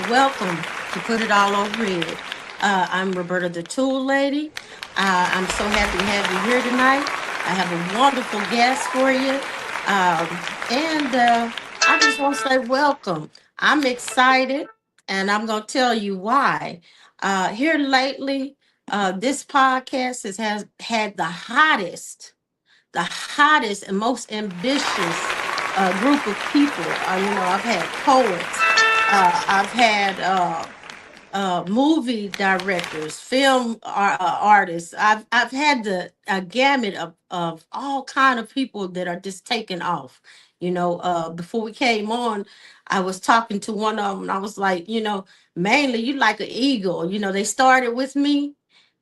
Welcome to Put It All on Red. I'm Roberta the Tool Lady. I'm so happy to have you here tonight. I have a wonderful guest for you. And I just want to say welcome. I'm excited, and I'm going to tell you why. Here lately, this podcast has had the hottest and most ambitious group of people. I've had poets, I've had movie directors, film artists. I've had the a gamut of all kind of people that are just taking off. Before we came on, I was talking to one of them. And I was like, mainly you like an eagle. They started with me,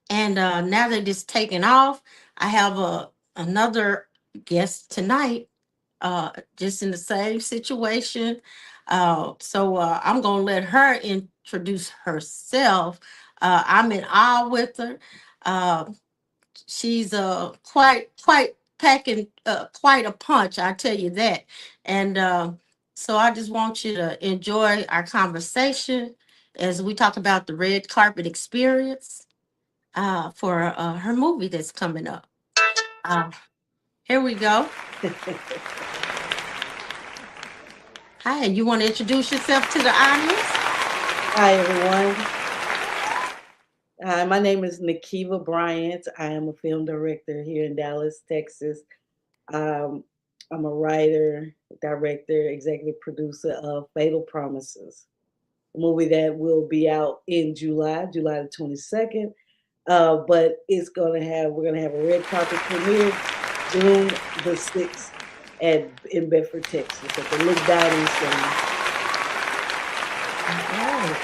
and now they're just taking off. I have another guest tonight, just in the same situation. So I'm gonna let her introduce herself. I'm in awe with her. Uh, she's quite packing quite a punch, I tell you that. And so I just want you to enjoy our conversation as we talk about the red carpet experience for her movie that's coming up. Uh, Here we go. Hi, you want to introduce yourself to the audience? Hi, everyone. Hi, my name is Nikiva Bryant. I am a film director here in Dallas, Texas. Um, I'm a writer, director, executive producer of Fatal Promises, a movie that will be out in July the 22nd. But we're gonna have a red carpet premiere June the 6th in Bedford, Texas, at the Look Dining Center.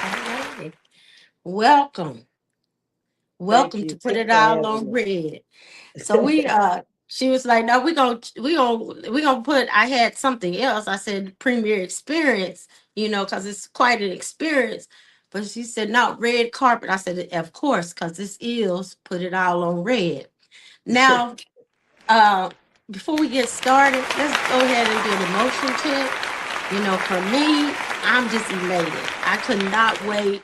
All right. Welcome. Thank Welcome to you. Put Thank It you for All on having Red. So me. we she was like, no, we gonna put I had something else. I said premiere experience, because it's quite an experience. But she said, no, red carpet. I said, of course, because this is Put It All on Red. Now, uh, before we get started, let's go ahead and do an emotion check. For me, I'm just elated. I could not wait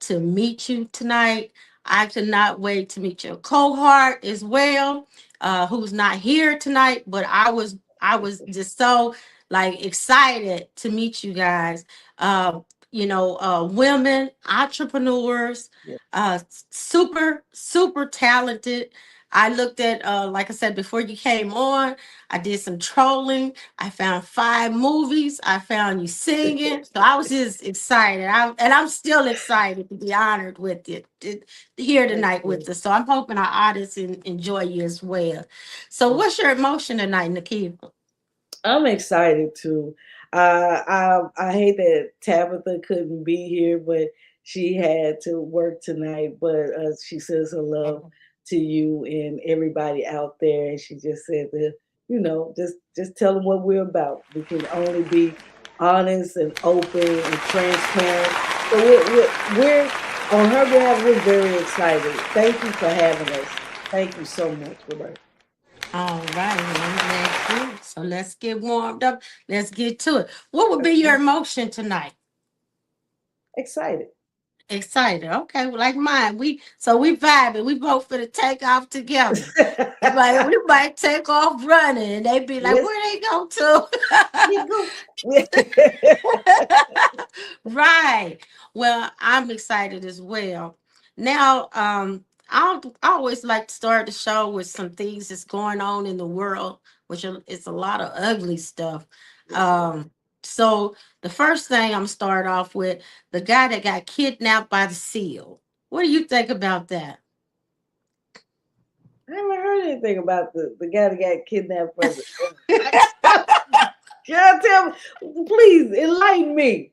to meet you tonight. I could not wait to meet your cohort as well, who's not here tonight. But I was just so like excited to meet you guys. Uh, Women entrepreneurs, Yeah. super talented. I looked at, like I said before you came on, I did some trolling. I found 5 movies. I found you singing. So I was just excited. I'm still excited to be honored with you here Thank tonight with you. us. So I'm hoping our audience enjoy you as well. So what's your emotion tonight, Nikita? I'm excited too. I hate that Tabitha couldn't be here, but she had to work tonight. But she says her love to you and everybody out there, and she just said that just tell them what we're about. We can only be honest and open and transparent. So we're on her behalf. We're very excited. Thank you for having us. Thank you so much, Roberta. All right, well, I'm glad you. So let's get warmed up. Let's get to it. What would be your Okay. emotion tonight? Excited. Excited. Okay, well, like mine. We vibing. We both for to take off together. We might take off running, and they be like, Yes, "Where they go to?" we go. Right. Well, I'm excited as well. Now, I always like to start the show with some things that's going on in the world, which is a lot of ugly stuff. Yes, it is. So the first thing I'm start off with the guy that got kidnapped by the seal. What do you think about that? I haven't heard anything about the guy that got kidnapped by the. Girl, tell me, please enlighten me.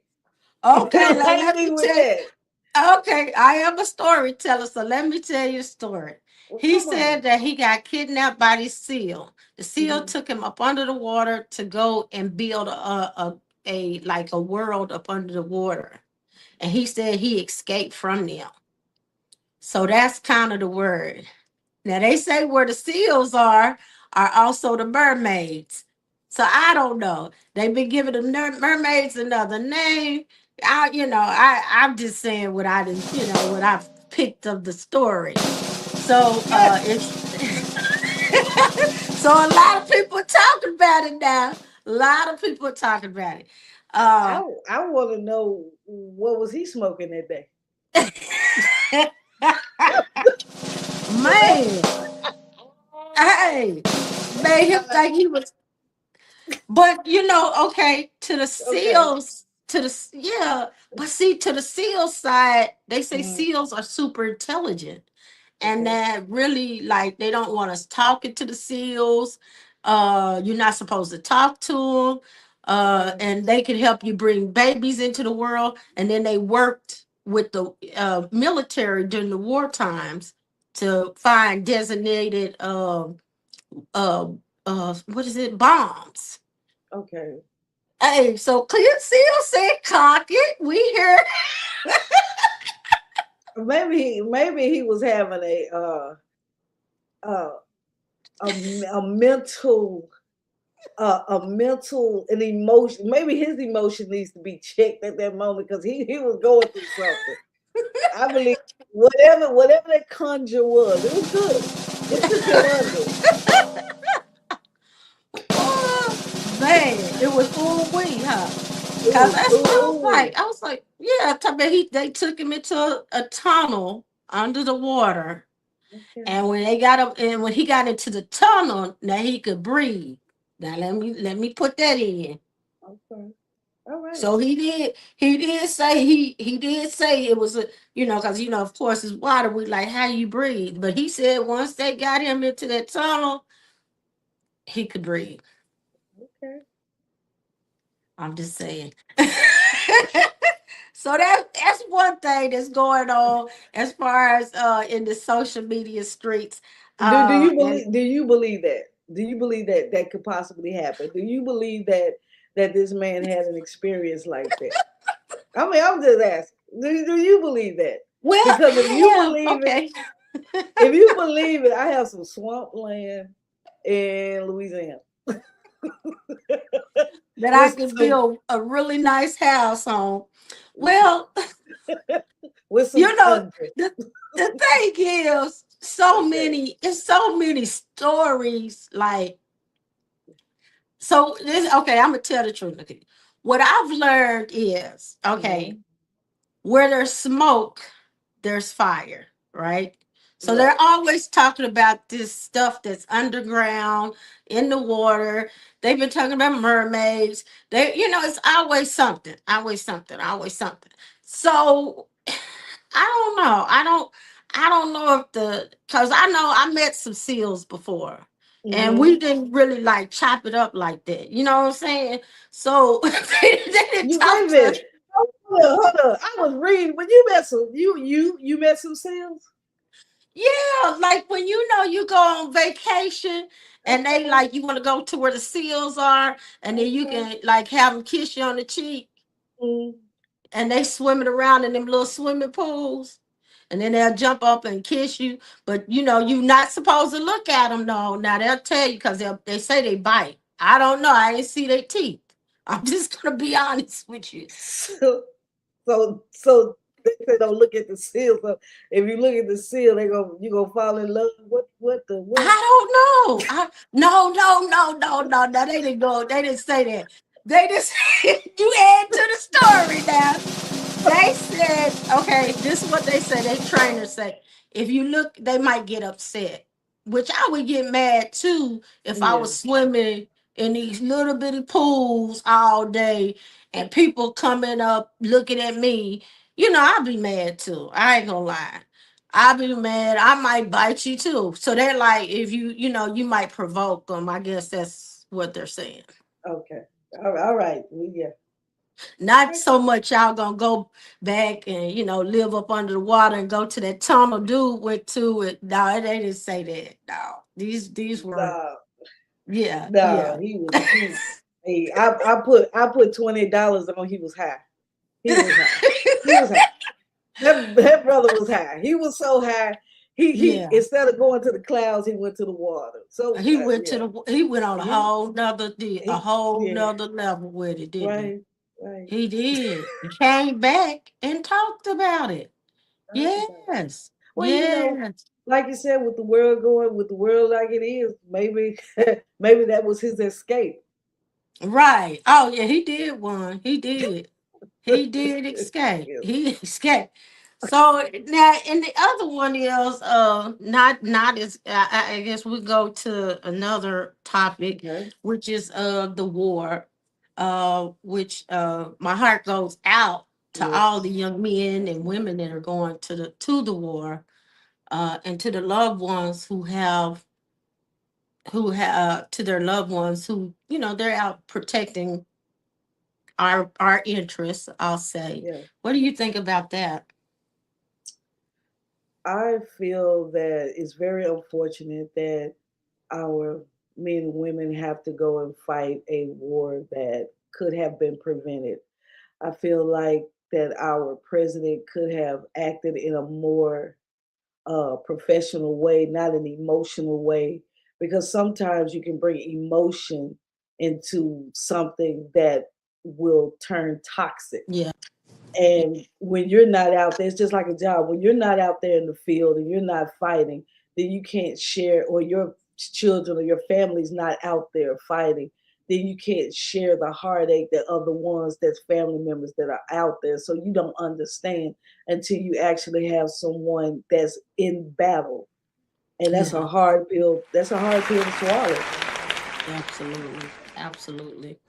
Okay, Enlighten let me me with tell. that. Okay, I am a storyteller, so let me tell you a story. Well, He come said on. that he got kidnapped by the seal. The seal Hmm. took him up under the water to go and build a like a world up under the water. And he said he escaped from them. So that's kind of the word. Now they say where the seals are also the mermaids. So I don't know. They've been giving the mermaids another name. I'm just saying what I didn't, what I've picked of the story. So it's so a lot of people are talking about it now. A lot of people are talking about it. I Uh, I want to know what was he smoking that day. man, hey, made him think he was. But okay, to the Okay. seals, yeah, but see, to the seals side, they say Mhm. seals are super intelligent, and Okay. that really, like, they don't want us talking to the seals. You're not supposed to talk to them. Okay. And they can help you bring babies into the world. And then they worked with the military during the war times to find designated uh, what is it, bombs. Okay. Hey, so Clear Seal said, "Cock it, we here." Maybe he was having uh a mental an emotion. Maybe his emotion needs to be checked at that moment because he was going through something. I believe whatever that conjure was, it was good. It took him under. Oh, man, it was ooh wee, huh? It Cause was that's what ooh wee. I was like, yeah. They took him into a tunnel under the water, Okay. and when he got into the tunnel, now he could breathe. Now let me put that in. Okay. All right. So he did say it was because of course it's water. We like how you breathe, but he said once they got him into that tunnel, he could breathe. Okay. I'm just saying. So that's one thing that's going on as far as in the social media streets. And Do you believe that? Do you believe that that could possibly happen? Do you believe that this man had an experience like that? I mean, I'm just asking. Do you believe that? well, Because I have okay if you believe it, I have some swamp land in Louisiana that I with can some build a really nice house on. Well, with some you know, tundra. the the thing is, Okay. it's so many stories. Like, so this, okay, I'm gonna tell the truth. Okay. What I've learned is, okay, Hmm. where there's smoke, there's fire, right? So they're Right. always talking about this stuff that's underground in the water. They've been talking about mermaids. It's always something, always something, always something. So I don't know. I don't know if because I know I met some seals before. And we Hmm. didn't really like chop it up like that. You know what I'm saying? So they didn't You wait talk a to us. minute. Hold on. I was reading when you met some you met some seals. Yeah, like when you go on vacation and they Okay. like you want to go to where the seals are, and then you Okay. can like have them kiss you on the cheek, Mm. and they swimming around in them little swimming pools, and then they'll jump up and kiss you. But you're not supposed to look at them. No, now they'll tell you because they say they bite. I don't know. I didn't see their teeth. I'm just gonna be honest with you. So they say don't look at the seal. So if you look at the seal, you gonna fall in love. What the I what? don't know. No, no, no, no, no, no. They didn't go. They didn't say that. They just you add to the story now. They said, okay, this is what they said. They trainers said, if you look, they might get upset, which I would get mad too if I Yeah. was swimming in these little bitty pools all day and people coming up looking at me. I'd be mad too. I ain't gonna lie. I'd be mad. I might bite you too. So they're like, if you might provoke them. I guess that's what they're saying. Okay. All right. Yeah. Not so much y'all gonna go back and live up under the water and go to that tunnel dude went to it. No, they didn't say that. No, these were No, yeah, no. yeah. I put $20 on. He was high. He was high. He was high. That brother was high. He was so high. He Yeah. instead of going to the clouds, he went to the water. So He went to yeah, he went on a he whole nother he yeah level with it, didn't he? right. right. He did. He came back and talked about it. Talk about it. Yes. Well, Yes. like you said, with the world going, with the world like it is, maybe maybe that was his escape. Right. Oh yeah, he did one. He did. He did escape. Yes. He escaped. So now, and the other one is not as I guess we go to another topic, Okay. which is the war, which my heart goes out to all Yes. the young men and women that are going to the war, and to the loved ones who have to their loved ones who they're out protecting our interests. I'll say. Yeah. What do you think about that? I feel that it's very unfortunate that our men and women have to go and fight a war that could have been prevented. I feel like that our president could have acted in a more professional way, not an emotional way, because sometimes you can bring emotion into something that will turn toxic. Yeah. And when you're not out there, it's just like a job. When you're not out there in the field and you're not fighting, then you can't share, or your children or your family's not out there fighting, then you can't share the heartache that of the ones that's family members that are out there. So you don't understand until you actually have someone that's in battle. And that's a Yeah. hard pill. That's a hard pill to swallow. Absolutely. Absolutely.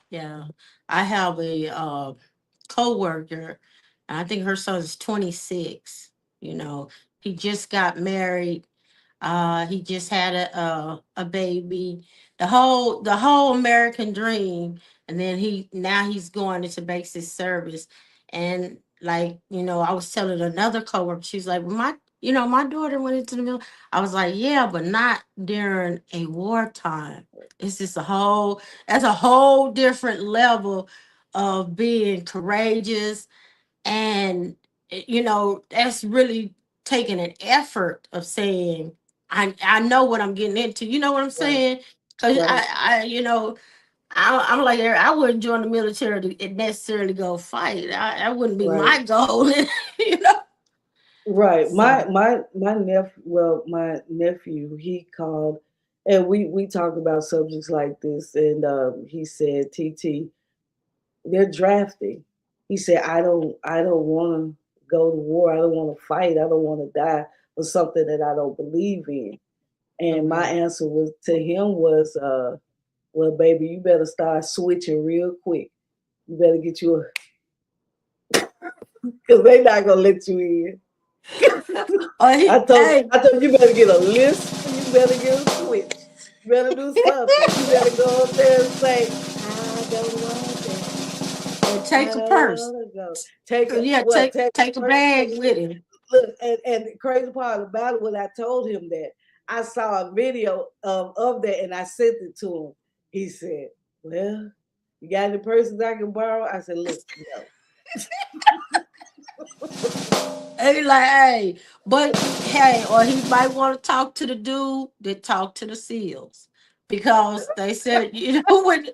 Yeah. I have a coworker, and I think her son's 26. You know, he just got married. He just had a baby. The whole American dream. And then he's going into basic service. And like, I was telling another coworker, she's like, well, my daughter went into the middle. I was like, yeah, but not during a wartime. It's just that's a whole different level of being courageous. And that's really taking an effort of saying, I know what I'm getting into. You know what I'm Right, saying? Because right, I'm like, I wouldn't join the military to necessarily go fight. I wouldn't be right. my goal. you know Right. My so my my my nephew, he called, and we talked about subjects like this, and he said, "TT, they're drafting." He said, "I don't want to go to war. I don't want to fight. I don't want to die for something that I don't believe in." And my okay. answer was to him was, "Well, baby, you better start switching real quick. You better get you a, because they not gonna let you in." Oh, hey. I told you better get a list and you better get a switch. You better do something. You better go up there and say, I don't want that. And I take a don't purse. want to go. Take a Yeah, what? Take take a a first. bag with him. Look, and the crazy part about it, when I told him that, I saw a video of that and I sent it to him. He said, well, you got any persons I can borrow? I said, look, no. And he like, hey, but hey, or he might want to talk to the dude that talked to the SEALs. Because they said, when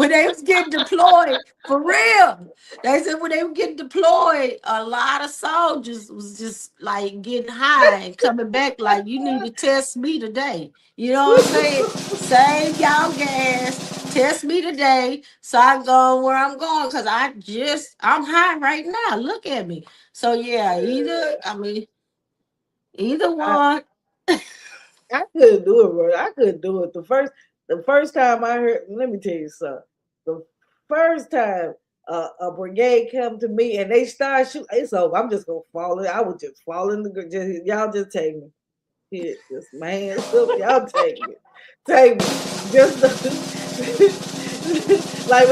they was getting deployed, for real, they said when they were getting deployed, a lot of soldiers was just like getting high and coming back like, you need to test me today. You know what I'm saying? Save y'all gas, test me today so I go where I'm going. Cause I'm high right now. Look at me. So yeah, either I, one. I couldn't do it, bro. I couldn't do it. The first time I heard, let me tell you something. The first time a brigade come to me and they start shooting, it's over. I'm just gonna fall in. I would just fall in the y'all just take me. Hit just my hands up. Y'all take me. Take me. Just like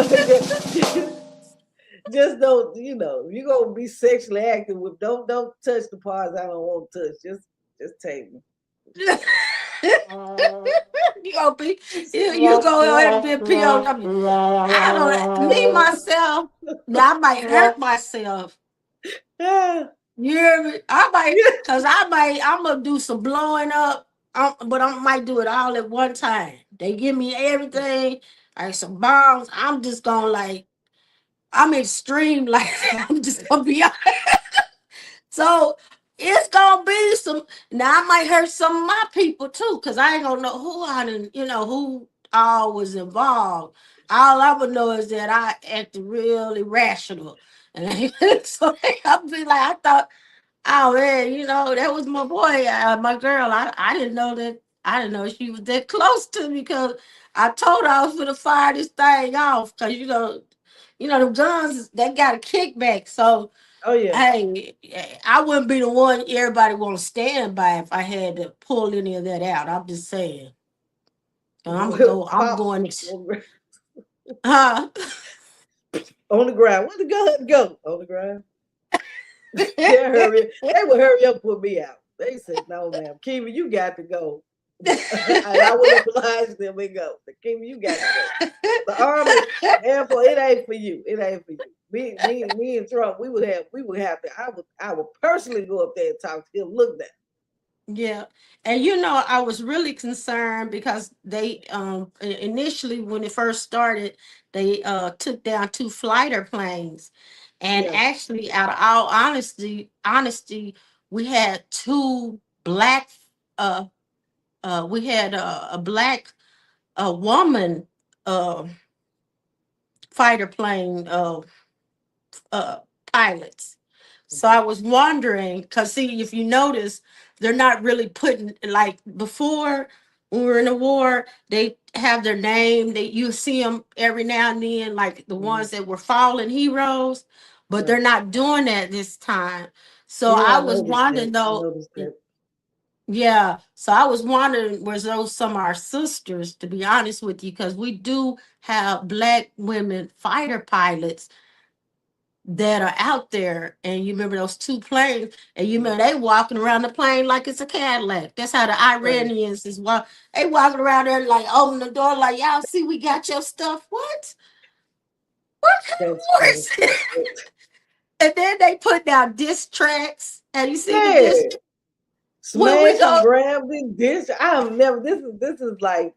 just don't, you gonna be sexually active with, don't touch the parts I don't want to touch. Just take me. You gonna be you go ahead and be a POW. I don't me myself. Now I might hurt myself. Ah, You hear me? I might, yeah. cause I'm gonna do some blowing up. But I might do it all at one time. They give me everything, like some bombs. I'm just gonna like I'm extreme like that. I'm just gonna be honest. So it's gonna be some. Now I might hurt some of my people too, cause I ain't gonna know who I didn't, who all was involved. All I would know is that I acted real irrational, and so I'll be like, I thought, oh man, that was my boy, my girl. I didn't know that. I didn't know she was that close to me because I told her I was gonna fire this thing off because them guns they got a kickback. So Oh yeah. hey, I wouldn't be the one everybody want to stand by if I had to pull any of that out. I'm just saying. And I'm gonna go. I'm Pop going. on Huh? the ground. Where the gun go? On the ground. They hurry. They would hurry up, put me out. They said, "No, ma'am, Kiva, you got to go." And I would oblige them and go. Kiva, you got to go. The Army, Air Force, it ain't for you. It ain't for you. Me and Trump, we would have to. I would personally go up there and talk to him. Look that. Yeah. And I was really concerned because they initially when it first started, they took down two fighter planes. And Yeah. actually, out of all honesty, we had two black uh we had a black woman uh fighter plane uh pilots. So Mhm. I was wondering, because see, if you notice, they're not really putting like before when we were in the war, they have their name. You see them every now and then, like the Mhm. ones that were fallen heroes, but they're Right. not doing that this time. So You know, I I was noticed that. wondering I though, noticed that. yeah. So I was wondering, was those some of our sisters, to be honest with you, because we do have black women fighter pilots that are out there. And you remember those two planes, and you Mhm. remember they walking around the plane like it's a Cadillac. That's how the Right. Iranians is walk. They walking around there like open the door, like y'all see we got your stuff. What kind That's of war funny. is it? And then they put down diss tracks. Have you seen the Yeah. diss? When we Smash and go, grab the dish. I've never. This is like.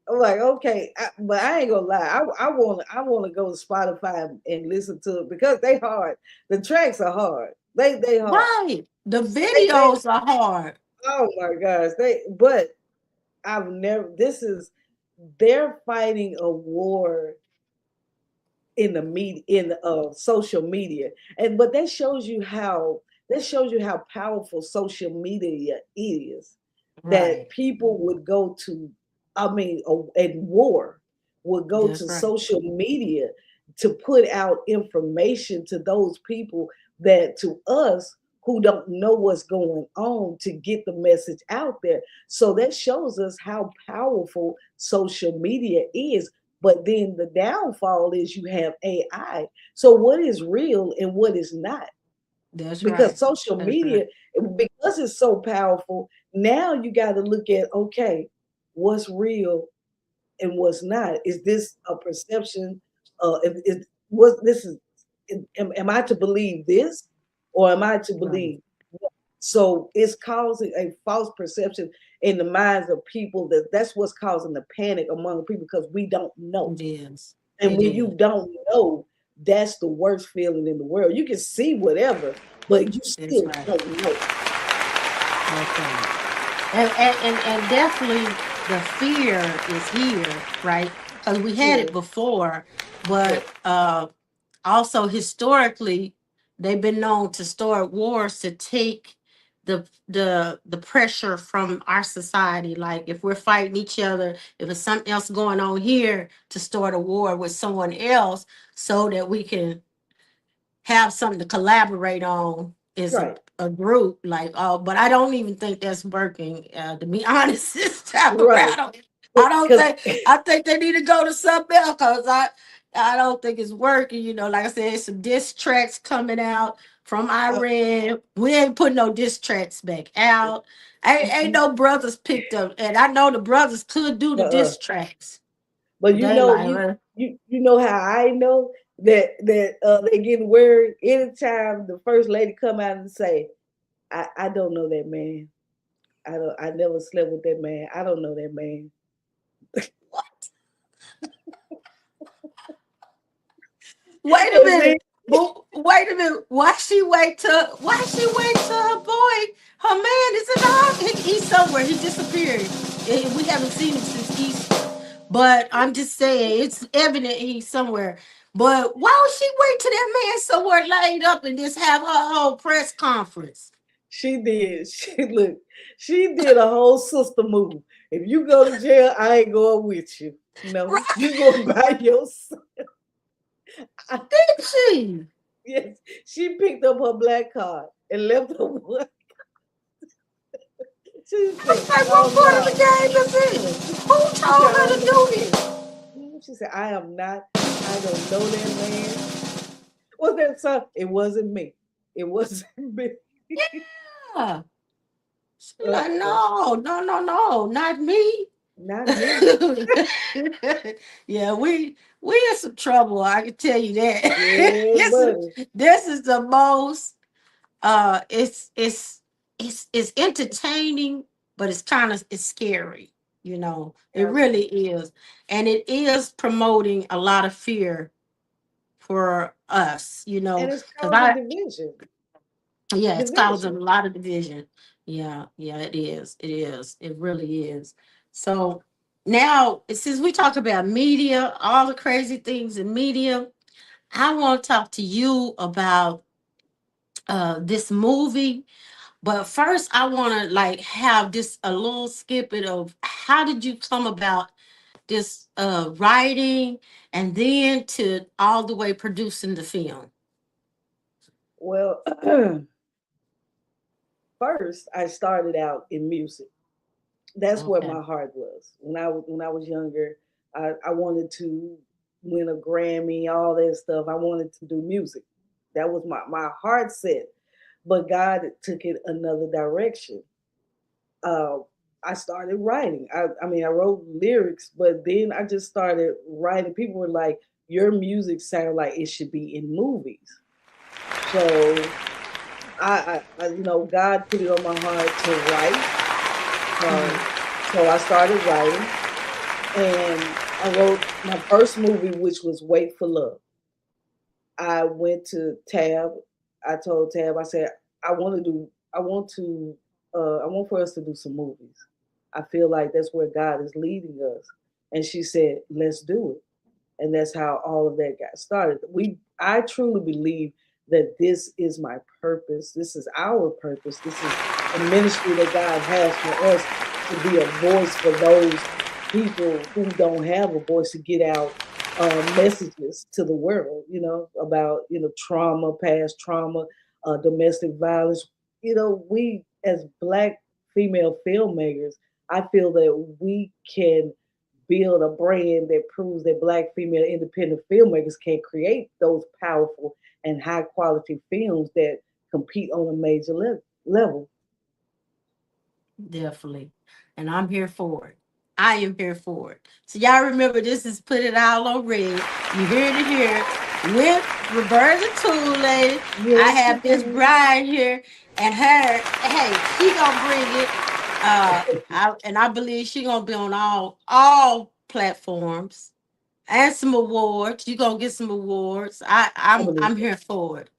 I'm like, okay, but I ain't gonna lie. I want to go to Spotify and listen to it because they hard. The tracks are hard. They hard. right? The They videos are hard. oh my gosh. But I've never. This is they're fighting a war in the media in social media, and but that shows you how powerful social media is, that Right. people would go to, I mean, at war, would go That's to right. social media to put out information to those people, that to us who don't know what's going on, to get the message out there. So that shows us how powerful social media is. But then the downfall is you have AI. So what is real and what is not? That's Because right. social That's right. media, because it's so powerful, now you got to look at, okay, what's real and what's not. Is this a perception? What this is? Am I to believe this, or am I to Right. believe? So it's causing a false perception in the minds of people. That's what's causing the panic among people, because we don't know. It is. And It when is. you don't know, that's the worst feeling in the world. You can see whatever, but you That's still right. don't know. That's right. And definitely the fear is here, right? Because we had Yeah, it before, yeah, but also historically, they've been known to start wars to take the pressure from our society. Like if we're fighting each other, if it's something else going on here, to start a war with someone else so that we can have something to collaborate on as a, right, a group. Like, oh, but I don't even think that's working, to be honest, this time right. around. I don't Because think, I think they need to go to something else, because I don't think it's working. Like I said, some diss tracks coming out from Iran. We ain't putting no diss tracks back out. Ain't no brothers picked up, and I know the brothers could do the uh, diss tracks, but but they like, you know how I know that they getting worried anytime the first lady come out and say, I don't know that man. I never slept with that man. I don't know that man. what? Wait a And then minute. But wait a minute. Why she wait till her boy, her man is in the hospital? He's somewhere. He disappeared. We haven't seen him since Easter. But I'm just saying it's evident he's somewhere. But why would she wait till that man somewhere laid up and just have her whole press conference? she did. She did a whole sister move. If you go to jail, I ain't going with you. No, Right? you going by yourself. Did she? Yes, she picked up her black card and left her one. She I was said, like, what "Oh part of the no." game is this? Who She told said, her "Oh to no." do this? She said, "I am not. I don't know that man." Was that son? It wasn't me. It wasn't me. Yeah. She like, Uh-uh. no, not me. Not me. Yeah, we in some trouble. I can tell you that. Yeah, this is buddy. this is the most. It's entertaining, but it's scary. It really Absolutely. is, and it is promoting a lot of fear for us. And it's Because causing division. yeah, it's causing Division. a lot of division. Yeah, it is. It really is. So now, since we talk about media, all the crazy things in media, I want to talk to you about this movie. But first, I want to like have this a little snippet of how did you come about this writing, and then to all the way producing the film. Well, first I started out in music. That's where Okay. my heart was. When I was younger, I wanted to win a Grammy, all that stuff. I wanted to do music. That was my heart set. But God took it another direction. uh, I started writing. I mean, I wrote lyrics, but then I just started writing. People were like, "Your music sound like it should be in movies." So God put it on my heart to write. Mhm. So I started writing, and I wrote my first movie, which was Wait for Love. I went to Tab. I told Tab, I said, I want to, I want for us to do some movies. I feel like that's where God is leading us. And she said, let's do it. And that's how all of that got started. I truly believe that this is my purpose. This is our purpose. This is the ministry that God has for us, to be a voice for those people who don't have a voice, to get out messages to the world, about, trauma, past trauma, domestic violence. We as Black female filmmakers, I feel that we can build a brand that proves that Black female independent filmmakers can create those powerful and high quality films that compete on a major level. Definitely. And I'm here for it. I am here for it. So y'all remember, this is Put It All on Red. You hear it here with Roberta the Tool Lady. I Yes, have Miss ma'am. Bride here, and her, hey, she gonna bring it. I believe she gonna be on all platforms and some awards. You gonna get some awards. I believe I'm that. here for it.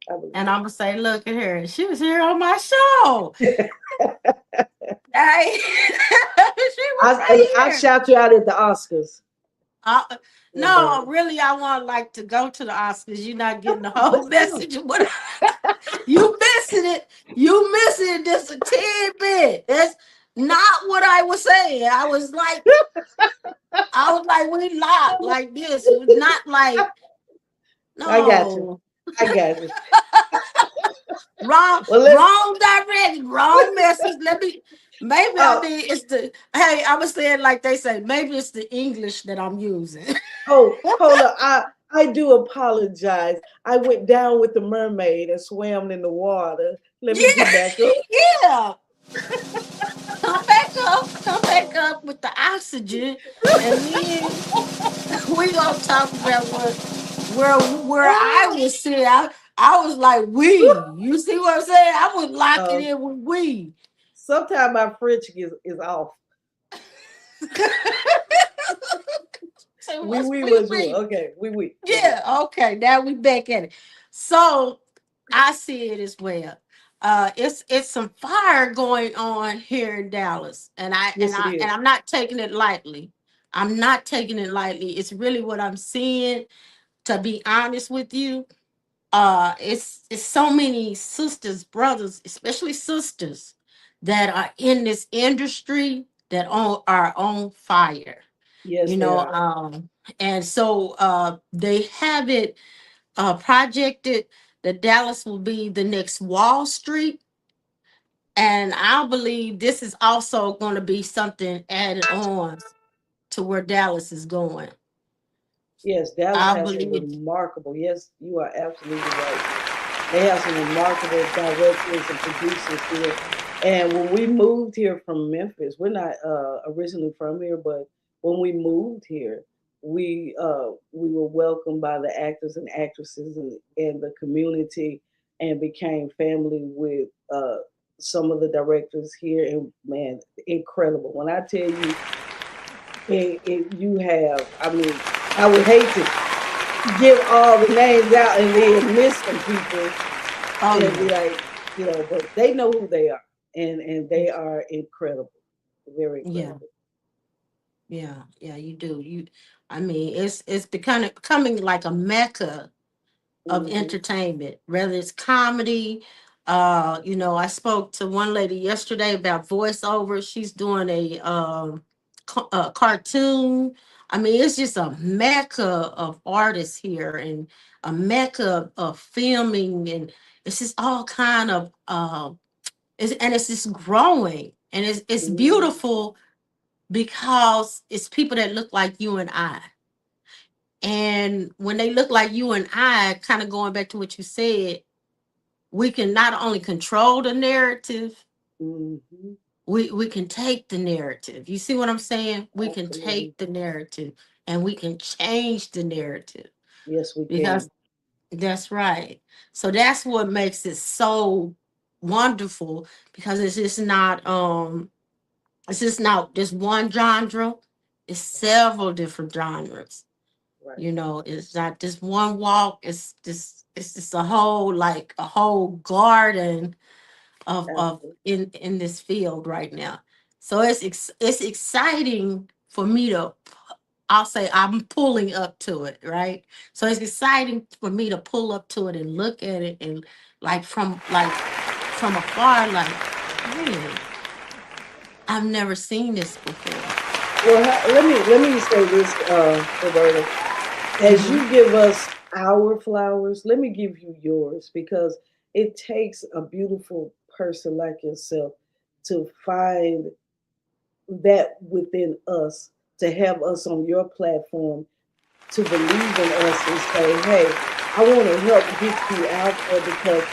I believe And I'm gonna say, look at her. She was here on my show. that. Hey, she was I right here. shout you out at the Oscars, Uh, no, Roberta. really, I want like to go to the Oscars. You're not getting the whole Let's go. message of what you missing it. You missing it just a tidbit. That's not what I was saying. I was like, we locked like this. It was not like I got you. no. I got you. Wrong, Well, let's. wrong direction, wrong message. Maybe I Oh, mean it's the hey, I was saying like they say, maybe it's the English that I'm using. hold up. I do apologize. I went down with the mermaid and swam in the water. Let me get Yeah, back up. yeah. Come back up with the oxygen, and then we gonna talk about where I was sitting. I was like we. You see what I'm saying? I was locking Uh, in with we. Sometimes my French is off. So We what's we wee was you. wee? Okay, we. Okay. Yeah, okay. Now we back at it. So I see it as well. It's some fire going on here in Dallas, and Yes, it is. I'm not taking it lightly. I'm not taking it lightly. It's really what I'm seeing. To be honest with you, it's so many sisters, brothers, especially sisters, that are in this industry that are on fire. Yes, You they know, are. and so they have it projected that Dallas will be the next Wall Street. And I believe this is also going to be something added on to where Dallas is going. Yes, Dallas I has some believe, remarkable. Yes, you are absolutely right. They have some remarkable directors and producers here. And when we moved here from Memphis, we're not originally from here, but when we moved here, we were welcomed by the actors and actresses and the community, and became family with some of the directors here. And man, incredible! When I tell you, you have, I mean, I would hate to give all the names out and then miss some people oh and be yeah, like, but they know who they are, and they are incredible, very yeah, incredible. yeah, you do. I mean, it's becoming like a mecca of Hmm. entertainment, whether it's comedy. I spoke to one lady yesterday about voiceover. She's doing a cartoon. I mean, it's just a mecca of artists here, and a mecca of filming, and it's just all kind of and it's just growing, and it's Hmm. beautiful because it's people that look like you and I. And when they look like you and I, kind of going back to what you said, we can not only control the narrative, Hmm. we can take the narrative. You see what I'm saying? We can Absolutely. take the narrative and we can change the narrative, Yes, we because can. that's right. So that's what makes it so wonderful, because it's just not just one genre, it's several different genres. Right. It's not just one walk, it's just a whole, like a whole garden of Absolutely. in this field right now. So it's exciting for me to, I'll say, I'm pulling up to it, right? So it's exciting for me to pull up to it and look at it, and from afar, like, hey, I've never seen this before. Well, let me say this, Roberta. As Hmm. you give us our flowers, let me give you yours, because it takes a beautiful person like yourself to find that within us, to have us on your platform, to believe in us and say, hey, I want to help get you out there, because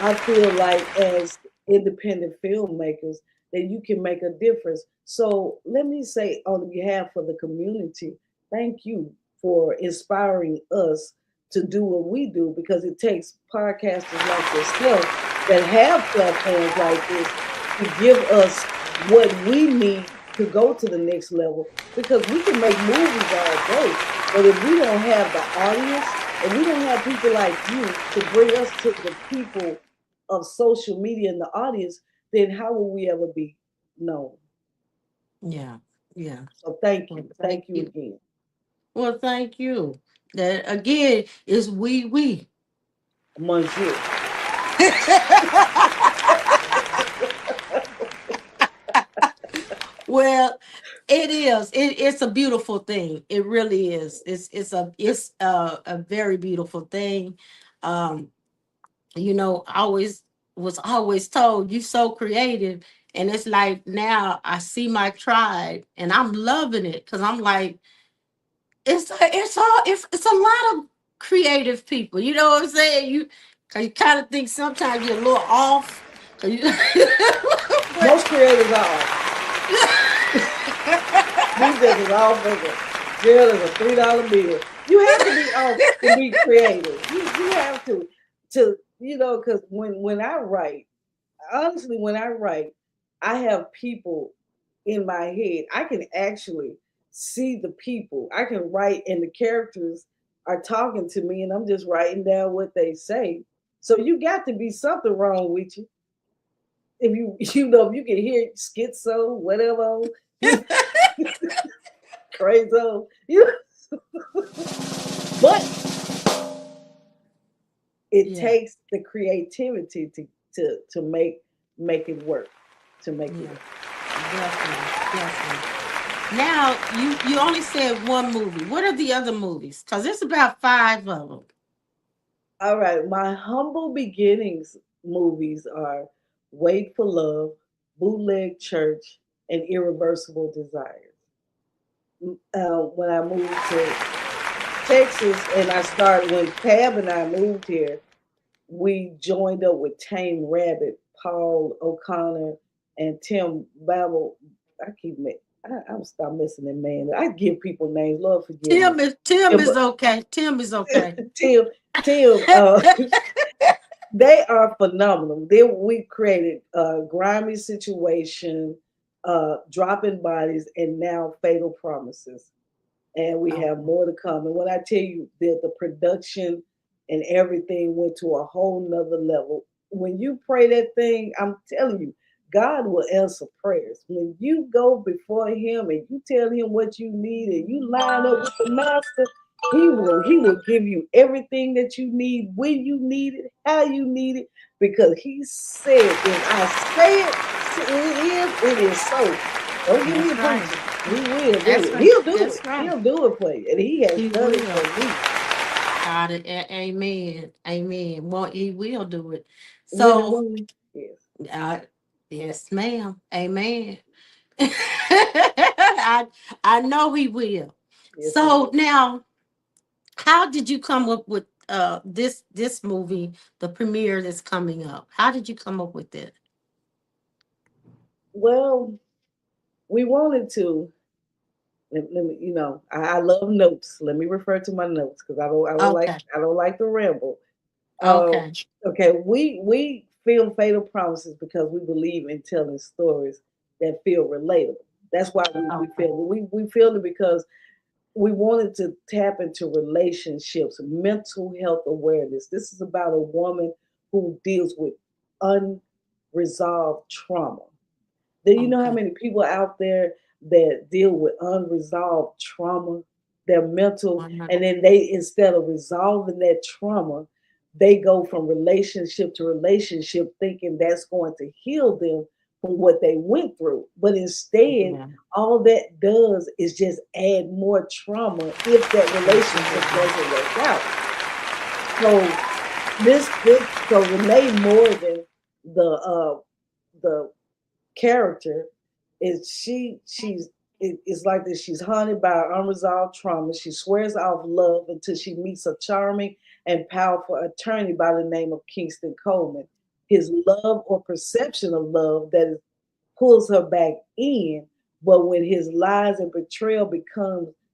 I feel like as independent filmmakers that you can make a difference. So let me say on behalf of the community, thank you for inspiring us to do what we do, because it takes podcasters like yourself that have platforms like this to give us what we need to go to the next level, because we can make movies all day, but if we don't have the audience, if we don't have people like you to bring us to the people of social media and the audience, then how will we ever be known? Yeah, yeah. So thank Well, you. thank Thank you you. again. Well, thank you. That again is we. Monsieur. Well, it is. It's a beautiful thing. It really is. It's a very beautiful thing. Um, I was always told you so creative, and it's like now I see my tribe, and I'm loving it, because I'm like, it's a lot of creative people. You know what I'm saying? You kind of think sometimes you're a little off, 'cause you, but Most creators are off. We just is off as a girl is a $3 bill. You have to be off to be creative. You have to because when I write, honestly, when I write, I have people in my head. I can actually see the people. I can write, and the characters are talking to me, and I'm just writing down what they say. So you got to be something wrong with you. If you if you can hear schizo, whatever, you crazy, you. But it Yeah. takes the creativity to make it work, to make it Yeah. work. Definitely. Definitely. Now you only said one movie. What are the other movies? Because it's about five of them. All right, my humble beginnings movies are Wait for Love, Bootleg Church, and Irreversible Desires. When I moved to Texas, and I started when Tab and I moved here, we joined up with Tame Rabbit, Paul O'Connor, and Tim Babel. I keep I'm stop missing that man. I give people names. Lord forgive me. Tim Yeah, is but okay. Tim is okay. Tim, Tim, they are phenomenal. We created Grimy Situation, Dropping Bodies, and now Fatal Promises. And we have Okay. more to come. And when I tell you that the production and everything went to a whole nother level, when you pray that thing, I'm telling you, God will answer prayers. When you go before Him and you tell Him what you need and you line up with the Master, He will give you everything that you need, when you need it, how you need it, because He said, if I say it is so. Don't give me a That's right. preacher. He will do That's it. right. He'll do it. That's right. He'll do it for you. And he has He done it will. for me. God, amen. Amen. Well, he will do it. When and So, only. Yes. uh, yes, ma'am. Amen. I know he will. Yes, he So will. now, how did you come up with this movie, the premiere that's coming up? How did you come up with it? Well, we wanted to. Let me, I love notes. Let me refer to my notes because Okay. I don't like to ramble. Um, Okay. okay, we film Fatal Promises because we believe in telling stories that feel relatable. That's why we Okay. film it. We film it because we wanted to tap into relationships, mental health awareness. This is about a woman who deals with unresolved trauma. Do you know how Okay. many people out there that deal with unresolved trauma? Their mental, Why not? and then they, instead of resolving that trauma, they go from relationship to relationship thinking that's going to heal them from what they went through. But instead, Yeah. all that does is just add more trauma if that relationship Absolutely. doesn't work out. So so Renee Morgan, the character, is it's like this. She's haunted by unresolved trauma. She swears off love until she meets a charming and powerful attorney by the name of Kingston Coleman. His love or perception of love that is pulls her back in. But when his lies and betrayal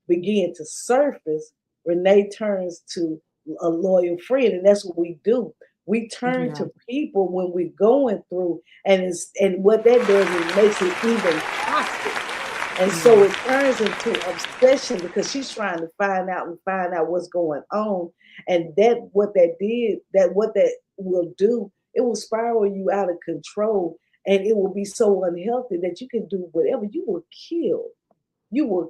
begin to surface, Renee turns to a loyal friend, and that's what we do. We turn Yeah. to people when we're going through, and what that does is makes it even hostage. And so Yeah. it turns into obsession because she's trying to find out what's going on. And what that will do, it will spiral you out of control, and it will be so unhealthy that you can do whatever. You will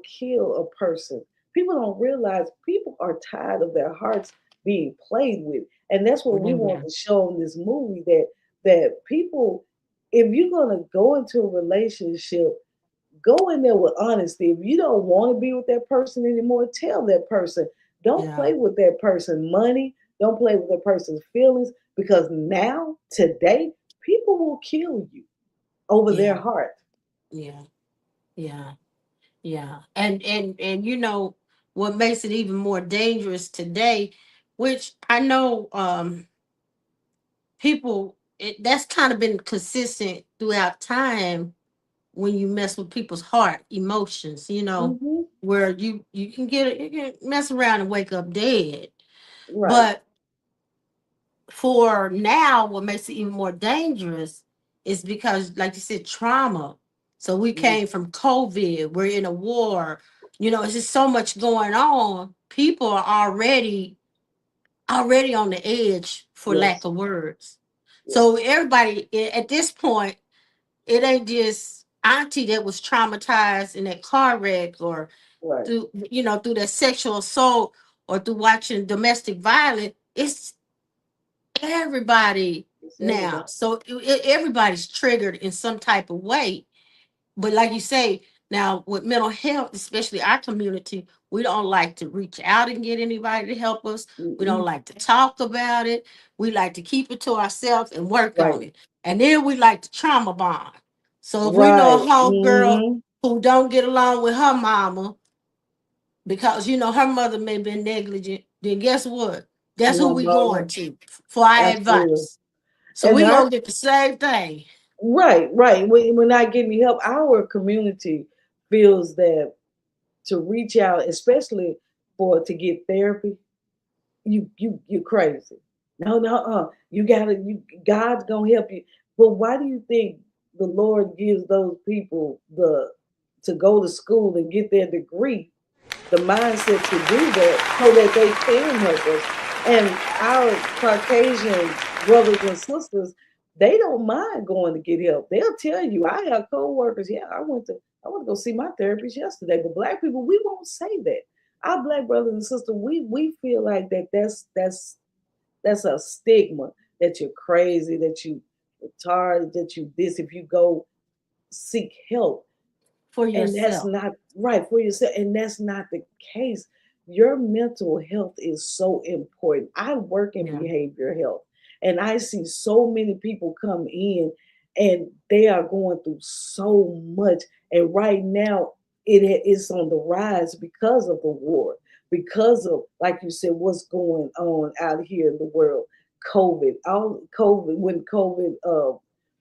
kill a person. People don't realize people are tired of their hearts being played with. And that's what we want Amen. to show in this movie, that people, if you're gonna go into a relationship, go in there with honesty. If you don't want to be with that person anymore, tell that person. Don't Yeah. play with that person's money. Don't play with that person's feelings, because now, today, people will kill you over their Yeah. heart. Yeah. Yeah. Yeah. And what makes it even more dangerous today, which I know that's kind of been consistent throughout time, when you mess with people's heart, emotions, Hmm. where you can mess around and wake up dead. Right. But for now, what makes it even more dangerous is because, like you said, trauma. So we Mm. came from COVID. We're in a war. It's just so much going on. People are already on the edge, for lack Yes. of words. So Yes. everybody at this point, it ain't just auntie that was traumatized in that car wreck, or Right. through that sexual assault, or through watching domestic violence. It's everybody It's now. everybody. So everybody's triggered in some type of way. But like you say, now with mental health, especially our community, we don't like to reach out and get anybody to help us. We don't Mm-mm. like to talk about it. We like to keep it to ourselves and work Right. on it. And then we like to trauma bond. So if we know a Right. homegirl Mm-hmm. who don't get along with her mama because her mother may have been negligent, then guess what? That's We're who gonna we go going there. to for our Absolutely. advice. So And we our gonna get the same thing. right, right. We're not getting help. Our community feels that to reach out, especially for to get therapy, you're crazy. No, no, you gotta you God's gonna help you. But why do you think the Lord gives those people the to go to school and get their degree, the mindset to do that so that they can help us? And our Caucasian brothers and sisters, they don't mind going to get help. They'll tell you. I have co-workers, yeah, I went to go see my therapist yesterday. But black people, we won't say that. Our black brothers and sisters, we feel like that's a stigma, that you're crazy, that you retarded, that you this if you go seek help. For And that's yourself. not right for yourself. And that's not the case. Your mental health is so important. I work in Yeah. behavioral health, and I see so many people come in and they are going through so much. And right now, is on the rise because of the war, because of, like you said, what's going on out here in the world. COVID, all COVID, when COVID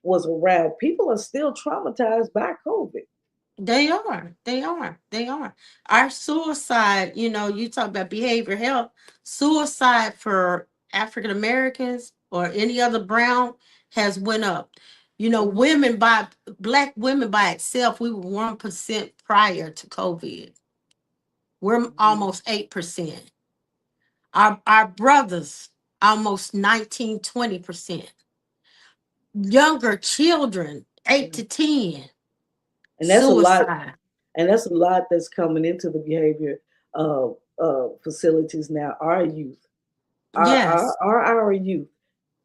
was around, people are still traumatized by COVID. They are. They are. They are. Our suicide, you talk about behavior health, suicide for African Americans or any other brown has went up. Mhm. Black women by itself, we were 1% prior to COVID. We're Mhm. almost 8%. Our brothers, almost 19-20%. Younger children, 8 Mhm. to 10, And that's a lot, suicide. and that's a lot that's coming into the behavior facilities now. Our youth, Yes. our youth,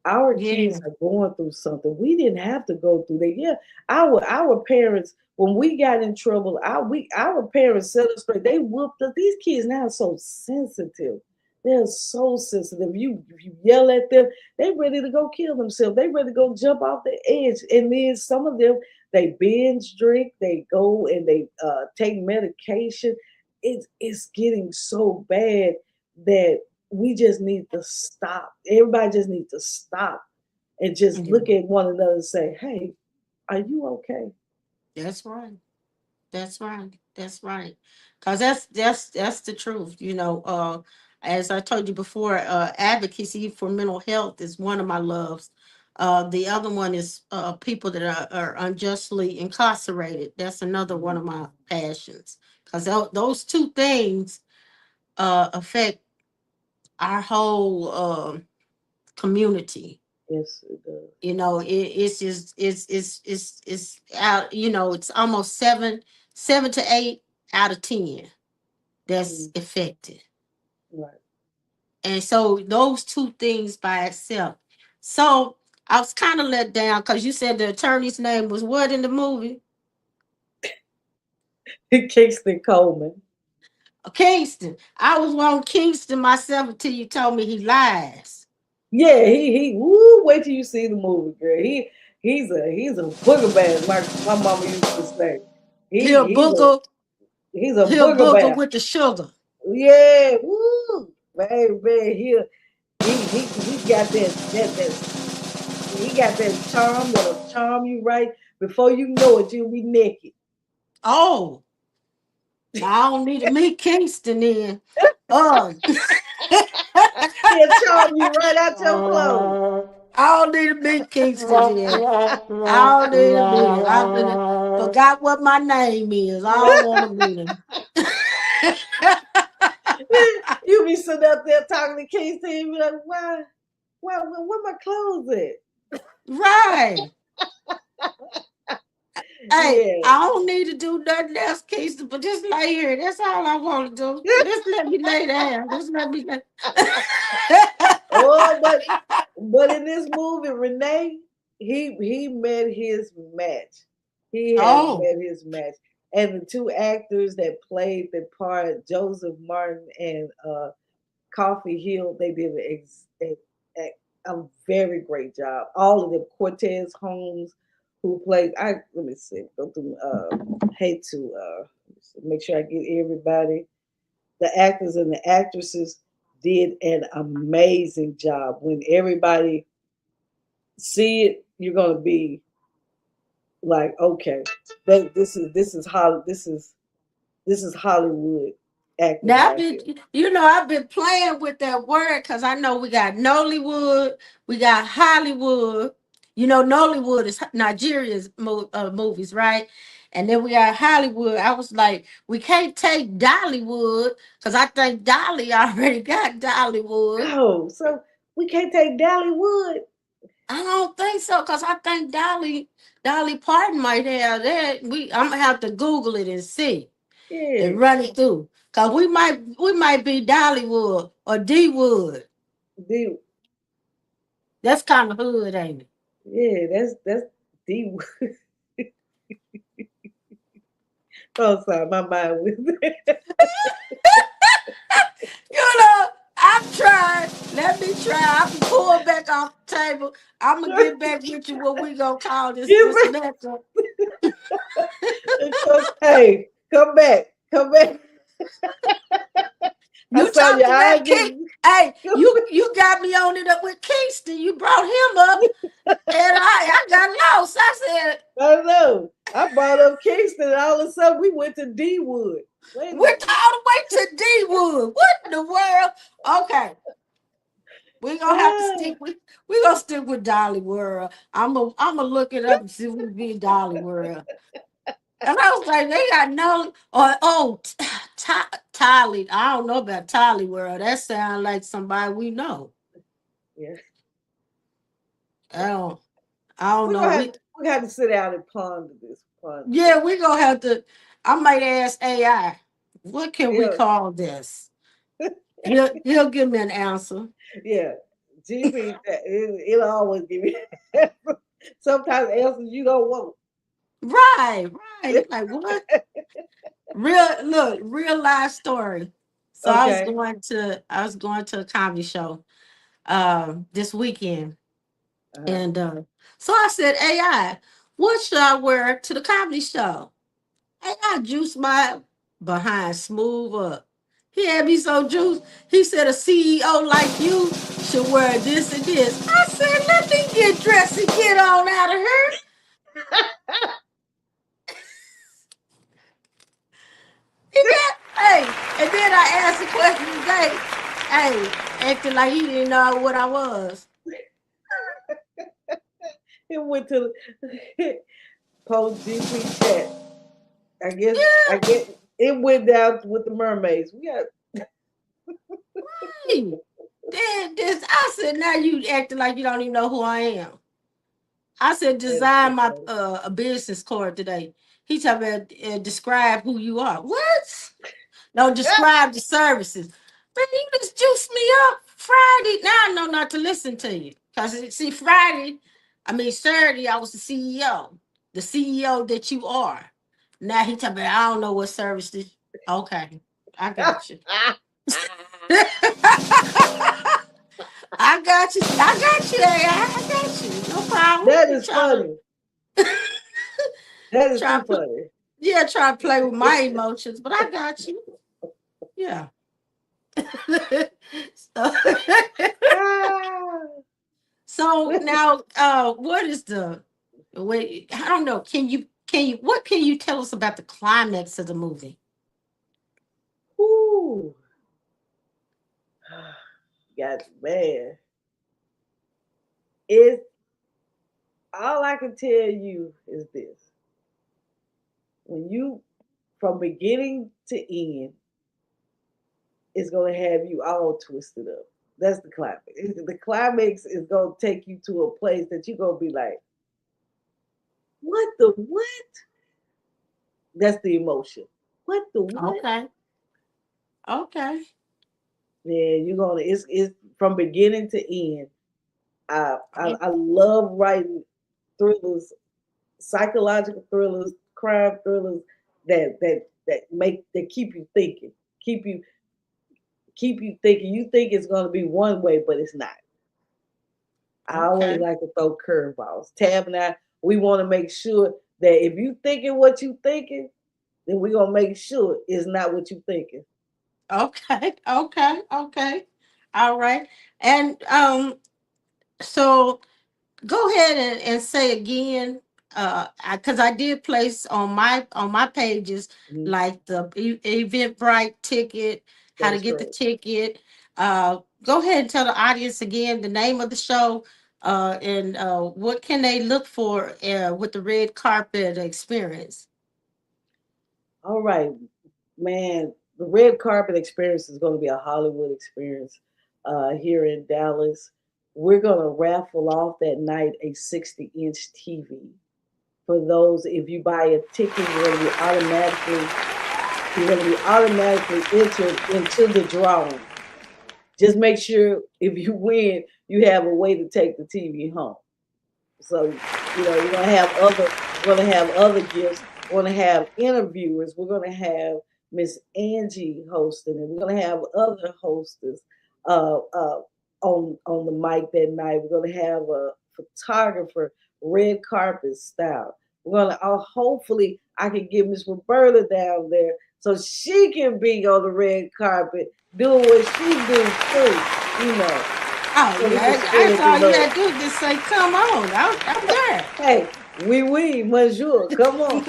our Yeah. kids are going through something. We didn't have to go through that. Yeah, our parents, when we got in trouble, our parents set us straight. They whooped us. These kids now are so sensitive. They're so sensitive. If you yell at them, they ready to go kill themselves. They ready to go jump off the edge. And then some of them, they binge drink. They go and they take medication. It's getting so bad that we just need to stop. Everybody just needs to stop and just Yeah. look at one another and say, "Hey, are you okay?" That's right. That's right. That's right. Cause that's the truth. As I told you before, advocacy for mental health is one of my loves. The other one is people that are unjustly incarcerated. That's another one Mhm. of my passions. Cause those two things affect our whole community. Yes, it does. It's just it's out. It's almost seven to eight out of 10 that's Mhm. affected. Right. And so those two things by itself. So I was kind of let down because you said the attorney's name was what in the movie? Kingston Coleman. Kingston. I was on Kingston myself until you told me he lies. Yeah, he woo, wait till you see the movie, girl. He's a booger bear, like my mama used to say. He'll He's a booger, he's a he'll booger booger bear. with the sugar. Yeah, woo, baby, he got that charm that'll charm you right before you know it. You'll be naked. Oh, now I don't need to meet Kingston then. Oh, He'll charm you right out your clothes. I don't need to meet Kingston then. I don't need to meet him. I forgot what my name is. I don't want to meet him. You be sitting up there talking to Kingston, and be like, where my clothes at? Right. Hey, Yeah. I don't need to do nothing else, Keisha, but just lay here. That's all I want to do. Just let me lay down. Just let me lay. Oh, but in this movie, Renee, he met his match. He has Oh, met his match. And the two actors that played the part, Joseph Martin and Coffee Hill, they did a very great job. All of them, Cortez Holmes, who played. Let me see. Go through. Hate to make sure I get everybody. The actors and the actresses did an amazing job. When everybody see it, you're gonna be like, okay, this is Hollywood acting now right here. I've been playing with that word because I know we got Nollywood, we got Hollywood. Nollywood is Nigeria's movies, right? And then we got Hollywood. I was like, we can't take Dollywood because I think Dolly already got Dollywood. Oh, so we can't take Dollywood. I don't think so, cause I think Dolly Parton might have that. I'm gonna have to Google it and see Yeah, and run it through, cause we might be Dollywood or D Wood. D, That's kind of hood, ain't it? yeah, that's D. Oh, sorry, my mind was. You know, I'm trying. Let me try. I'm pull back off the table. I'm gonna get back with you. What we gonna call this Give this me, letter? hey, come back, come back. I You saw your talked eye about get. King. Hey, you got me on it up with Kingston. You brought him up. And I got lost. I said, I know. I brought up Kingston, and all of a sudden we went to D Wood. Wait a went minute. all the way to D Wood. What in the world? Okay, we're gonna have to Ah, stick with Dolly World. I'm gonna look it up and see if we be Dolly World. And I was like, they got no Tolly. I don't know about Tolly World. That sounds like somebody we know. yeah. I don't I don't We're know. gonna have we have to sit down and ponder this. Ponder Yeah, this. we gonna have to. I might ask AI, what can we Yeah, call this? He'll give me an answer. yeah. GB, it'll always give you. Sometimes answers you don't want. Right, right. You like what? Real life story. So I was Okay. going to a comedy show this weekend. Uh-huh. And so I said, AI, what should I wear to the comedy show? AI juiced my behind smooth up. He had me so juiced. He said a CEO like you should wear this and this. I said, let me get dressed and get on out of here. And then I asked the question today. Hey, acting like he didn't know what I was. It went to post GP chat. I Yeah, get it went down with the mermaids. We got right. Then this, I said, now you acting like you don't even know who I am. I said, that's design so my funny. a business card today. He talking about describe who you are. What? No, describe the services. Man, you just juiced me up Friday. Now I know not to listen to you. Because, see, Saturday, I was the CEO. The CEO that you are. Now he talking about, I don't know what service this. Okay, I got you. I got you. No problem. That You is funny. That is try too to put, funny. yeah, try to play with my emotions, but I got you. Yeah. so, Ah. so now, what is the wait? I don't know. What can you tell us about the climax of the movie? Ooh. Got man. It's all I can tell you is this. When you from beginning to end, is going to have you all twisted up. That's the climax. The climax is going to take you to a place that you're going to be like, what the what? That's the emotion. What the what? Okay. Okay. Yeah, you're gonna. It's from beginning to end. Okay. I love writing thrillers, psychological thrillers, crime thrillers that keep you thinking, keep you keep you thinking. You think it's gonna be one way, but it's not. I always Okay. like to throw curveballs. Tab and I, we want to make sure that if you thinking what you thinking, then we gonna make sure it's not what you thinking. Okay. Okay. Okay. All right. And so go ahead and say again, because I did place on my pages Mhm. like the Eventbrite ticket, how to That's get the right. ticket. Go ahead and tell the audience again the name of the show, and what can they look for with the red carpet experience. All right, man. The red carpet experience is going to be a Hollywood experience here in Dallas. We're going to raffle off that night a 60-inch TV. For those, if you buy a ticket, you're going to be automatically entered into the drawing. Just make sure if you win, you have a way to take the TV home. So, you're gonna have other gifts. We're gonna have interviewers. We're gonna have Miss Angie hosting, and we're gonna have other hostess on the mic that night. We're gonna have a photographer, red carpet style. We're gonna hopefully I can get Miss Roberta down there so she can be on the red carpet doing what she do too, you know, Oh so we can yeah, that's spread the all you love. had to do. Just say, "Come on, I'm there." Hey, oui, bonjour. Come on.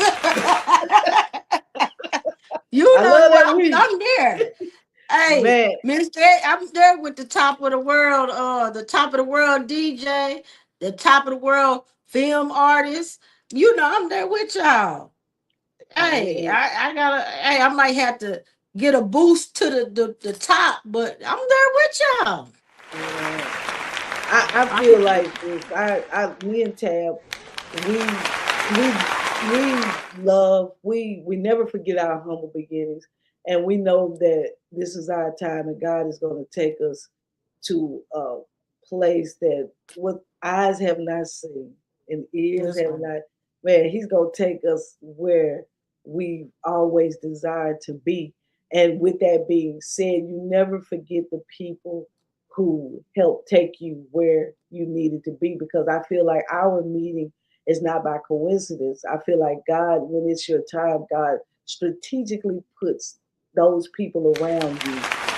You I know love what? that we. I'm there. Hey, Man, Mister, I'm there with the top of the world, the top of the world DJ, the top of the world film artist. You know, I'm there with y'all. Hey, hey, I might have to get a boost to the top, but I'm there with y'all. man. I I, feel like this. Me and Tab, we, we never forget our humble beginnings, and we know that this is our time, and God is going to take us to a place that what eyes have not seen and ears this have one. not. Man, He's going to take us where we always desired to be. And with that being said, you never forget the people who helped take you where you needed to be, because I feel like our meeting is not by coincidence. I feel like God, when it's your time, God strategically puts those people around you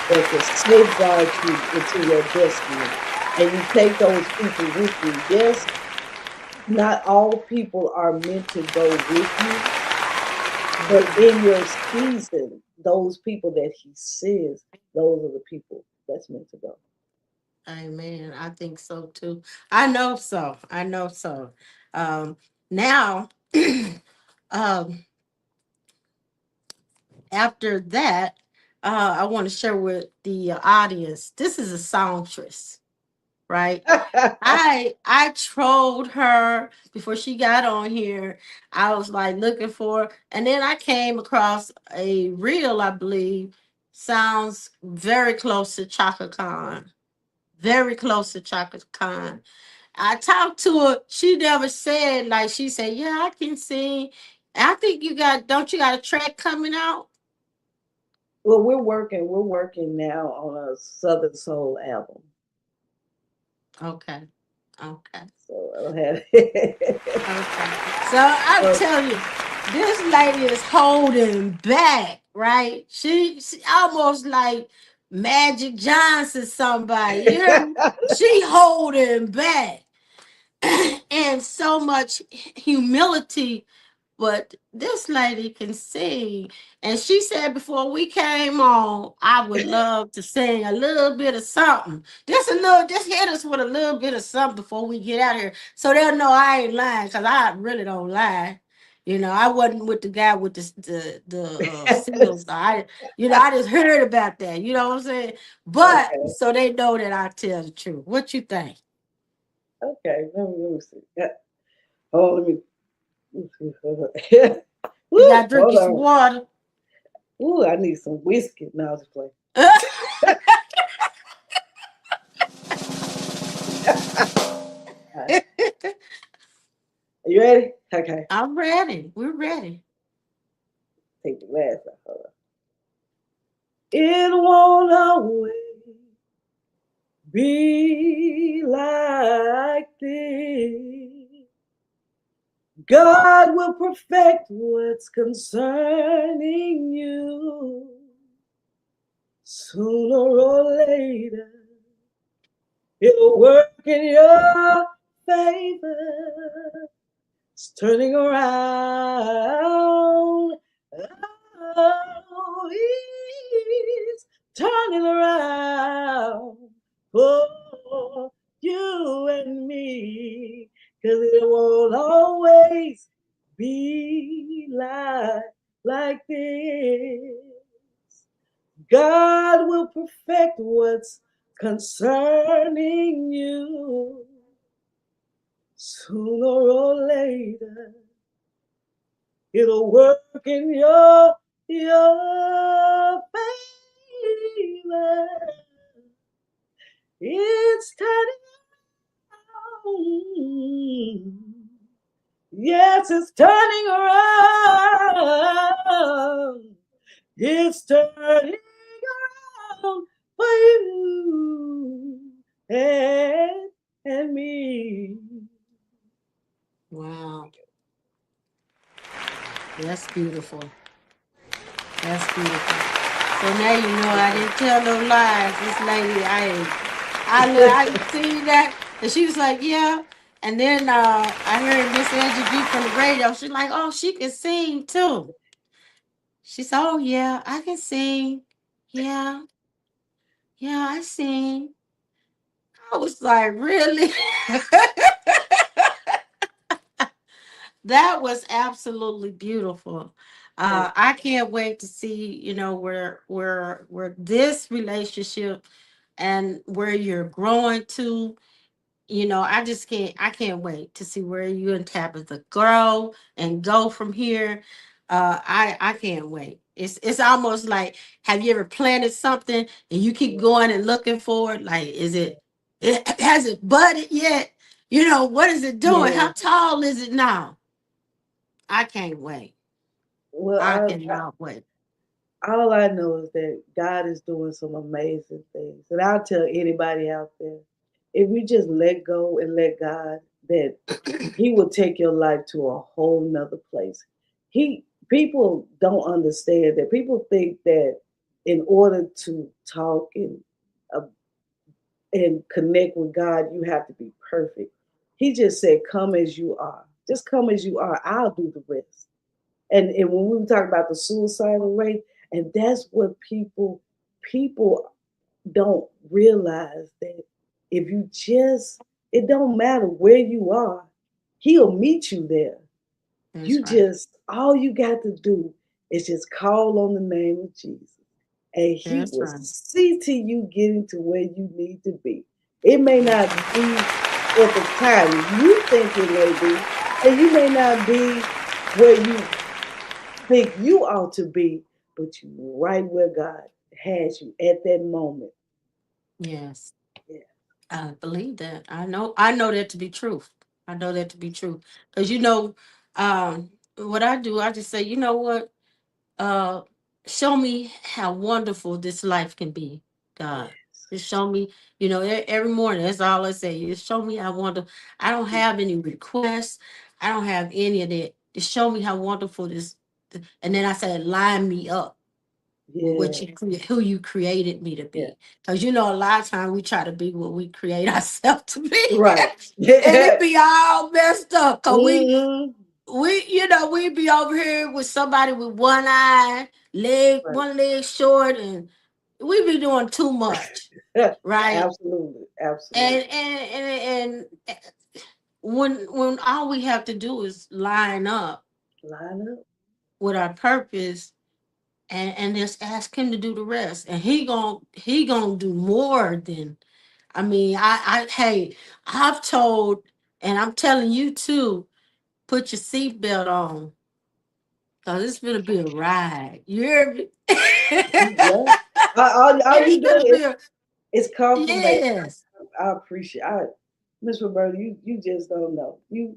that can safeguard you into your destiny. And you take those people with you. Yes, not all people are meant to go with you, but in your season, those people that He says, those are the people that's meant to go. Amen. I think so too. I know so. I know so. Um, now, um, after that, I want to share with the audience. This is a songstress, right? I trolled her before she got on here. I was like looking for, and then I came across a reel. I believe sounds very close to Chaka Khan. Very close to Chaka Khan. I talked to her. She never said, like, she said, "Yeah, I can sing." I think don't you got a track coming out? Well, we're working now on a Southern Soul album. Okay. Okay. So I don't have Okay. So I'm so telling you, this lady is holding back, right? She almost like Magic Johnson, somebody. You hear me? She holding back. And so much humility, but this lady can sing. And she said before we came on, I would love to sing a little bit of something. Just hit us with a little bit of something before we get out of here. So they'll know I ain't lying, because I really don't lie. I wasn't with the guy with the seals. I just heard about that. You know what I'm saying? But Okay, so they know that I tell the truth. What you think? okay. Let me see. Oh, let me see. You Woo, got to drink hold you some on. water. Ooh, I need some whiskey. No, I'll just play. Are you ready? Okay. I'm ready. We're ready. Take the glass off. Hold on. It won't always be like this. God will perfect what's concerning you sooner or later. It'll work in your favor. It's turning around. Oh, he's turning around for you and me. 'Cause it won't always be like this. God will perfect what's concerning you sooner or later. It'll work in your favor. It's turning around. Yes, it's turning around. It's turning around for you and me. Wow. That's beautiful. That's beautiful. So now you know I didn't tell no lies. This lady, I seen that, and she was like, "Yeah." And then I heard Miss Angie B from the radio. She's like, "Oh, she can sing too." She said, "Oh yeah, I can sing. Yeah, yeah, I sing." I was like, "Really?" That was absolutely beautiful. Thank I can't wait to see, where this relationship and where you're growing to. I can't wait to see where you and Tabitha grow and go from here. I can't wait. It's almost like, have you ever planted something and you keep you. going and looking for it? Like, it has it budded yet? What is it doing? Yeah. How tall is it now? I can't wait. Well, I cannot wait. all I know is that God is doing some amazing things. And I'll tell anybody out there, if we just let go and let God, that He will take your life to a whole nother place. People don't understand that. People think that in order to talk uh, and connect with God, you have to be perfect. He just said, "Come as you are. Just come as you are. I'll do the rest." And when we talk about the suicidal rate, and that's what people don't realize, that if you just, it don't matter where you are, He'll meet you there. That's You right. just, all you got to do is just call on the name of Jesus, and He That's will right. see to you getting to where you need to be. It may not be at the time you think it may be, and you may not be where you think you ought to be, but you right where God has you at that moment. Yes. Yeah. I believe that. I know that to be truth. I know that to be true. Because what I do, I just say, you know what? Uh Show me how wonderful this life can be, God. Yes. Just show me, every morning. That's all I say. Just show me how wonderful. I don't have any requests. I don't have any of that. Just show me how wonderful this, and then I say, line me up with Yeah. who you created me to Yeah. be. Because a lot of times we try to be what we create ourselves to be. Right. And it Yeah. be all messed up. Cause Hmm. we be over here with somebody with one eye, Right. one leg short, and we be doing too much, right? Absolutely. Absolutely. And when all we have to do is line up. Line up. with our purpose, and just ask him to do the rest. And he gonna do more than, I mean, hey, I've told, and I'm telling you too, put your seatbelt on. Cause it's gonna be a ride. You hear me? Yeah. All It's you gonna do be a, is confirmation. yes. I appreciate. Miss Roberta, you just don't know. You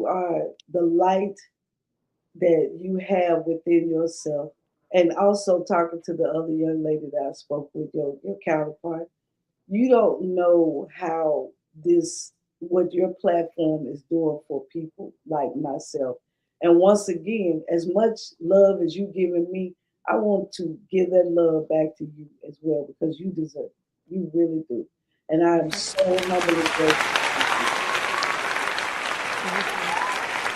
are the light that you have within yourself, and also talking to the other young lady that I spoke with, your counterpart. You don't know how this what your platform is doing for people like myself. And once again, as much love as you giving me, I want to give that love back to you as well because you deserve it. You really do. And I am so humbly grateful to you.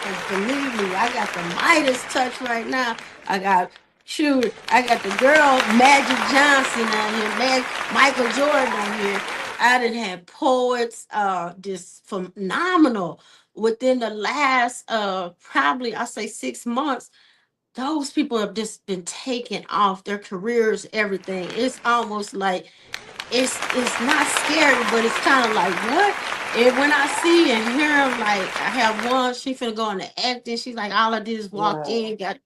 And believe me, I got the Midas touch right now. I got shoot, I got the girl Magic Johnson on here, man, Michael Jordan on here. I done had poets just phenomenal within the last probably I say 6 months. Those people have just been taking off their careers, everything. It's almost like it's not scary, but it's kind of like what? And when I see and hear him, like I have one, she finna go into acting. She's like, all I did is walk Wow. in, got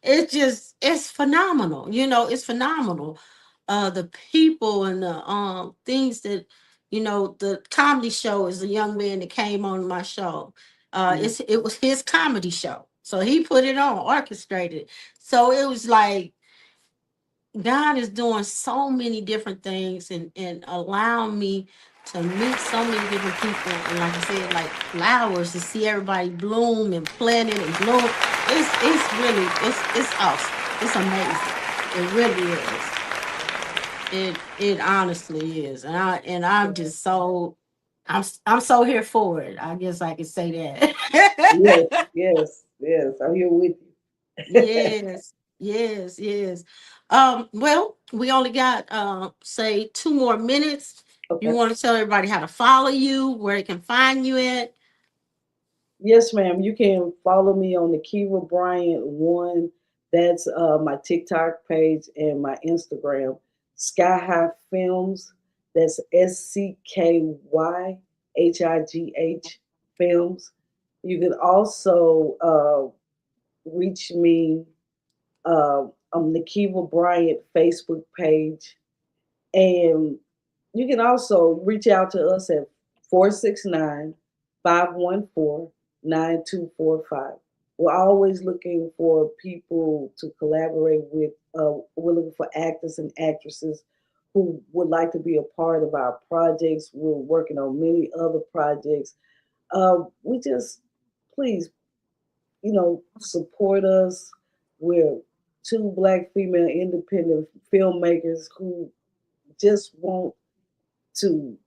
it's just it's phenomenal. It's phenomenal. The people and the things that the comedy show is a young man that came on my show. Mm. It was his comedy show. So he put it on, orchestrated. So it was like God is doing so many different things and allowing me to meet so many different people. And like I said, like flowers, to see everybody bloom and plant it and bloom. It's really it's awesome. It's amazing. It really is. It honestly is. And I'm Yeah. just so I'm so here for it. I guess I could say that. Yes, yes, yes. I'm here with you. Yes, yes, yes. Well, we only got say 2 more minutes. You Okay. want to tell everybody how to follow you, where they can find you at? Yes, ma'am. You can follow me on the Kiva Bryant one. That's my TikTok page and my Instagram. Sky High Films. That's SCKYHIGH Films. You can also reach me on the Kiva Bryant Facebook page. And you can also reach out to us at 469-514-9245. We're always looking for people to collaborate with. We're looking for actors and actresses who would like to be a part of our projects. We're working on many other projects. We just, please, support us. We're two Black female independent filmmakers who just want to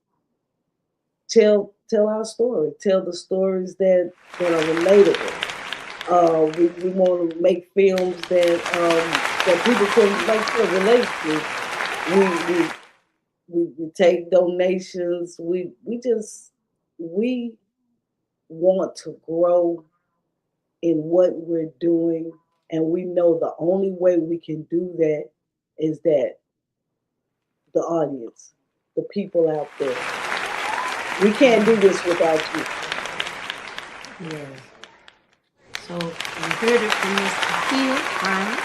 tell our story, tell the stories that are relatable. We want to make films that people can relate to. We we take donations. We want to grow in what we're doing, and we know the only way we can do that is that the audience, the people out there. We can't do this without you. Yes. So you heard it from Mr. Hill, right?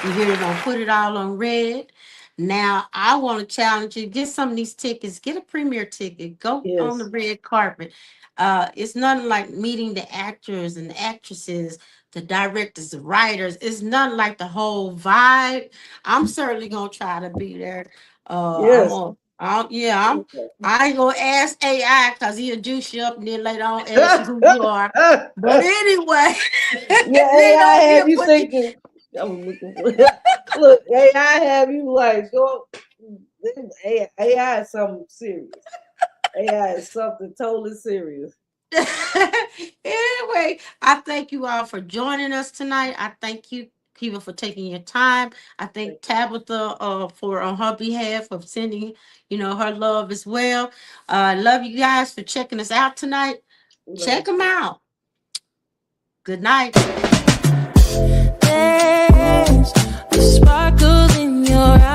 You hear it on Put It All on Red. Now I want to challenge you. Get some of these tickets. Get a premiere ticket. Go on the Yes, red carpet. It's nothing like meeting the actors and the actresses, the directors, the writers. It's nothing like the whole vibe. I'm certainly gonna try to be there. I'm yes. on. Yeah, I ain't gonna ask AI because he'll juice you up and then later on ask you who you are. But anyway, Yeah, then AI have he'll you put you. thinking. I'm looking for. Look, AI have you like go. AI is something serious. AI is something totally serious. Anyway, I thank you all for joining us tonight. I thank you, Kiva, for taking your time. I thank Tabitha for on her behalf of sending, her love as well. Love you guys for checking us out tonight. Love Check you them too. out. Good night. The sparkle in your eyes